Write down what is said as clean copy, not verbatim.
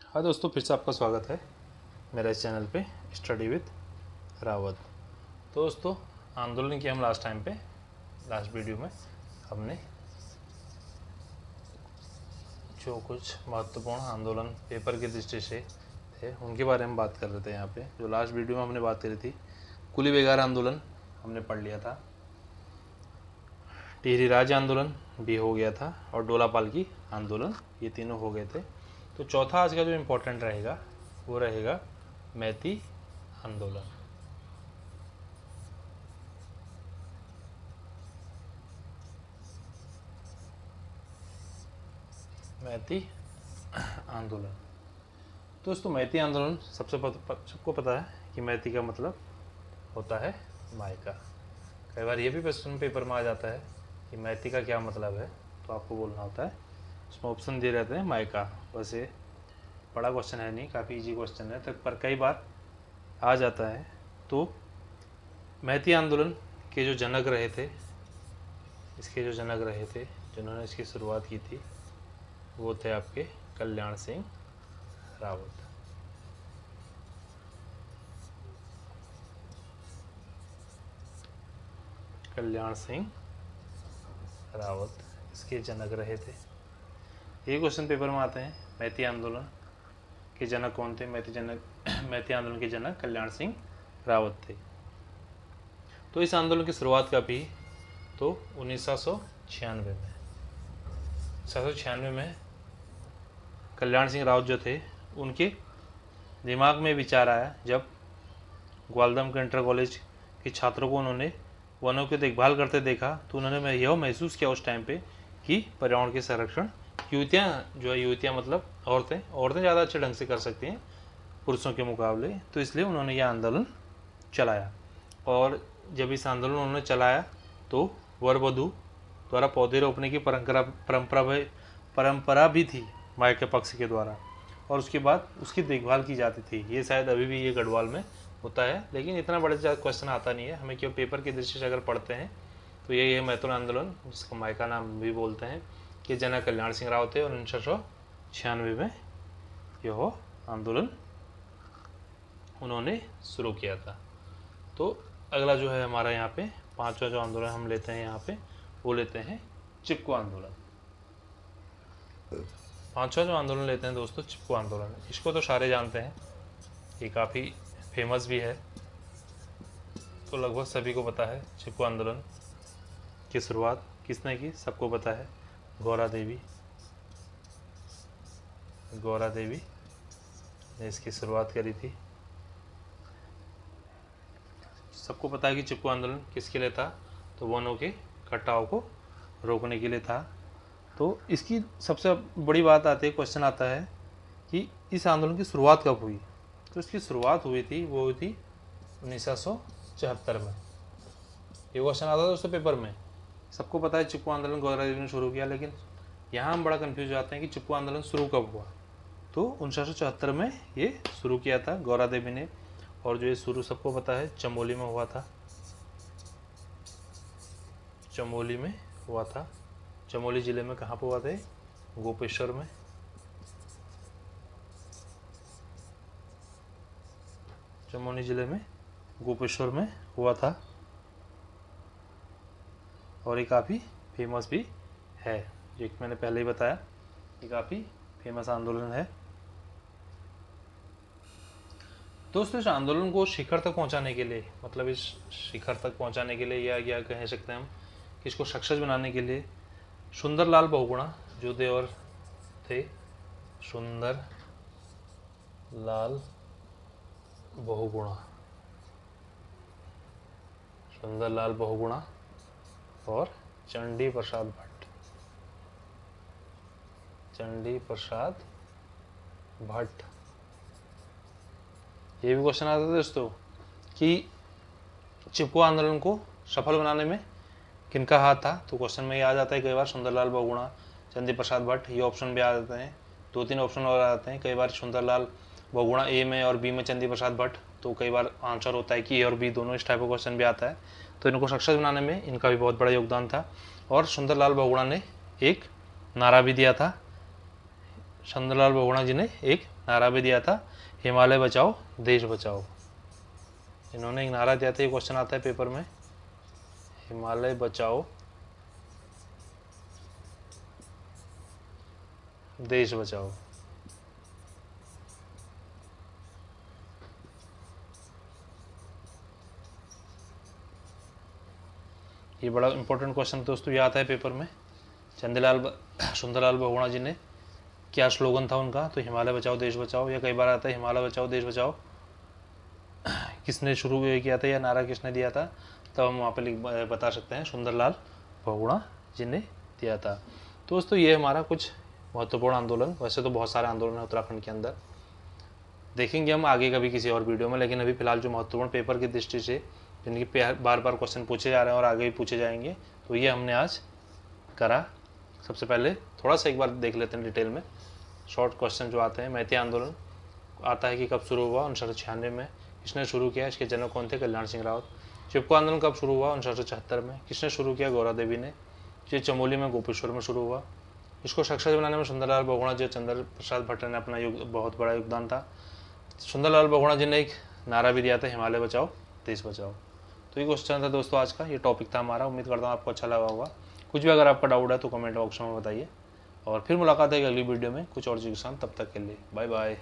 हाँ दोस्तों, फिर से आपका स्वागत है मेरे इस चैनल पे स्टडी विद रावत। तो दोस्तों, आंदोलन की हम लास्ट वीडियो में हमने जो कुछ महत्वपूर्ण आंदोलन पेपर की दृष्टि से थे उनके बारे में बात कर रहे थे। यहाँ पे जो लास्ट वीडियो में हमने बात करी थी, कुली बेगार आंदोलन हमने पढ़ लिया था, टिहरी राज्य आंदोलन भी हो गया था और डोला पालकी आंदोलन, ये तीनों हो गए थे। तो चौथा आज का जो इम्पोर्टेंट रहेगा वो रहेगा मैती आंदोलन। मैती आंदोलन। दोस्तों, मैती आंदोलन सबको पता है कि मैती का मतलब होता है मायका। कई बार ये भी क्वेश्चन पेपर में आ जाता है कि मैती का क्या मतलब है, तो आपको बोलना होता है, उसमें ऑप्शन दिए रहते हैं मायका। वैसे बड़ा क्वेश्चन है नहीं, काफ़ी इजी क्वेश्चन है, तो पर कई बार आ जाता है। तो मैती आंदोलन के जो जनक रहे थे, जिन्होंने इसकी शुरुआत की थी, वो थे आपके कल्याण सिंह रावत। कल्याण सिंह रावत इसके जनक रहे थे। ये क्वेश्चन पेपर में आते हैं, मैती आंदोलन के जनक कौन थे? मैती आंदोलन के जनक कल्याण सिंह रावत थे। तो इस आंदोलन की शुरुआत कब हुई? तो 1996 में कल्याण सिंह रावत जो थे, उनके दिमाग में विचार आया जब ग्वालदम के इंटर कॉलेज के छात्रों को उन्होंने वनों की देखभाल करते देखा, तो उन्होंने यह महसूस किया उस टाइम पे कि पर्यावरण के संरक्षण युवतियाँ मतलब औरतें ज़्यादा अच्छे ढंग से कर सकती हैं पुरुषों के मुकाबले। तो इसलिए उन्होंने यह आंदोलन चलाया, और जब इस आंदोलन उन्होंने चलाया तो वर वधू द्वारा पौधे रोपने की परंपरा भी थी माँ के पक्ष के द्वारा, और उसके बाद उसकी देखभाल की जाती थी। ये शायद अभी भी ये गढ़वाल में होता है, लेकिन इतना बड़े ज़्यादा क्वेश्चन आता नहीं है हमें, क्यों पेपर की दृष्टि से अगर पढ़ते हैं तो यही है मैथुन आंदोलन, जिसको मायका नाम भी बोलते हैं, कि जनक कल्याण सिंह रावत थे और 1996 में यह आंदोलन उन्होंने शुरू किया था। तो अगला जो है हमारा यहाँ पे पांचवा जो आंदोलन हम लेते हैं यहाँ पे, वो लेते हैं चिपको आंदोलन। पांचवा जो आंदोलन लेते हैं दोस्तों, चिपको आंदोलन। इसको तो सारे जानते हैं, ये काफ़ी फेमस भी है, तो लगभग सभी को पता है। चिपको आंदोलन की शुरुआत किसने की? सबको पता है, गौरा देवी ने इसकी शुरुआत करी थी। सबको पता है कि चिपको आंदोलन किसके लिए था? तो वनों के कटाव को रोकने के लिए था। तो इसकी सबसे बड़ी बात आती है, क्वेश्चन आता है कि इस आंदोलन की शुरुआत कब हुई? तो इसकी शुरुआत हुई थी 1974 में। ये क्वेश्चन आता था दोस्तों पेपर में। सबको पता है चिपको आंदोलन गौरा देवी ने शुरू किया, लेकिन यहाँ हम बड़ा कंफ्यूज जाते हैं कि चिपको आंदोलन शुरू कब हुआ। तो 1974 में ये शुरू किया था गौरा देवी ने, और जो ये शुरू सबको पता है चमोली में हुआ था। चमोली जिले में कहाँ पर हुआ था? गोपेश्वर में। चमोली जिले में गोपेश्वर में हुआ था, और ये काफ़ी फेमस भी है, जो मैंने पहले ही बताया, ये काफ़ी फेमस आंदोलन है। दोस्तों, इस आंदोलन को शिखर तक पहुंचाने के लिए, मतलब इस शिखर तक पहुंचाने के लिए, या कह सकते हैं हम कि इसको सक्सेस बनाने के लिए, सुंदरलाल बहुगुणा जो देवर थे, सुंदरलाल बहुगुणा और चंडी प्रसाद भट्ट। ये भी क्वेश्चन आता था दोस्तों कि चिपको आंदोलन को सफल बनाने में किनका हाथ था? तो क्वेश्चन में ये आ जाता है कई बार सुंदरलाल बहुगुणा, चंडी प्रसाद भट्ट, ये ऑप्शन भी आ जाते हैं। 2-3 ऑप्शन और आ जाते हैं, कई बार सुंदरलाल बहुगुणा ए में और बी में चंडी प्रसाद भट्ट, तो कई बार आंसर होता है कि ए और बी दोनों, इस टाइप का क्वेश्चन भी आता है। तो इनको सक्सेस बनाने में इनका भी बहुत बड़ा योगदान था। और सुंदरलाल बहुगुणा ने एक नारा भी दिया था, सुंदरलाल बहुगुणा जी ने एक नारा भी दिया था, हिमालय बचाओ देश बचाओ। इन्होंने एक नारा दिया था, ये क्वेश्चन आता है पेपर में, हिमालय बचाओ देश बचाओ। ये बड़ा इंपॉर्टेंट क्वेश्चन दोस्तों, ये आता है पेपर में। सुंदरलाल बहुगुणा जी ने क्या स्लोगन था उनका, तो हिमालय बचाओ देश बचाओ, या कई बार आता है हिमालय बचाओ देश बचाओ। किसने शुरू किया था या नारा किसने दिया था, तब हम वहाँ पे बता सकते हैं सुंदरलाल बहुगुणा जी ने दिया था। तो दोस्तों ये हमारा कुछ महत्वपूर्ण आंदोलन, वैसे तो बहुत सारे आंदोलन हैं उत्तराखंड के अंदर, देखेंगे हम आगे कभी किसी और वीडियो में, लेकिन अभी फिलहाल जो महत्वपूर्ण पेपर की दृष्टि से जिनकी बार बार क्वेश्चन पूछे जा रहे हैं और आगे भी पूछे जाएंगे, तो ये हमने आज करा। सबसे पहले थोड़ा सा एक बार देख लेते हैं डिटेल में शॉर्ट क्वेश्चन जो आते हैं। मैती आंदोलन आता है कि कब शुरू हुआ, 1996 में। किसने शुरू किया, इसके जनक कौन थे, कल्याण सिंह रावत। चिपको आंदोलन कब शुरू हुआ, 1976 में। किसने शुरू किया, गौरा देवी ने। ये चमोली में गोपेश्वर में शुरू हुआ। इसको सक्सेस बनाने में सुंदरलाल बहुगुणा जी, चंद्र प्रसाद भट्ट ने अपना बहुत बड़ा योगदान था। सुंदरलाल बहुगुणा जी ने एक नारा भी दिया था, हिमालय बचाओ देश बचाओ। तो ये क्वेश्चन था दोस्तों आज का, ये टॉपिक था हमारा। उम्मीद करता हूँ आपको अच्छा लगा होगा। कुछ भी अगर आपका डाउट है तो कमेंट बॉक्स में बताइए, और फिर मुलाकात है अगली वीडियो में कुछ और चीज़ के साथ। तब तक के लिए बाय बाय।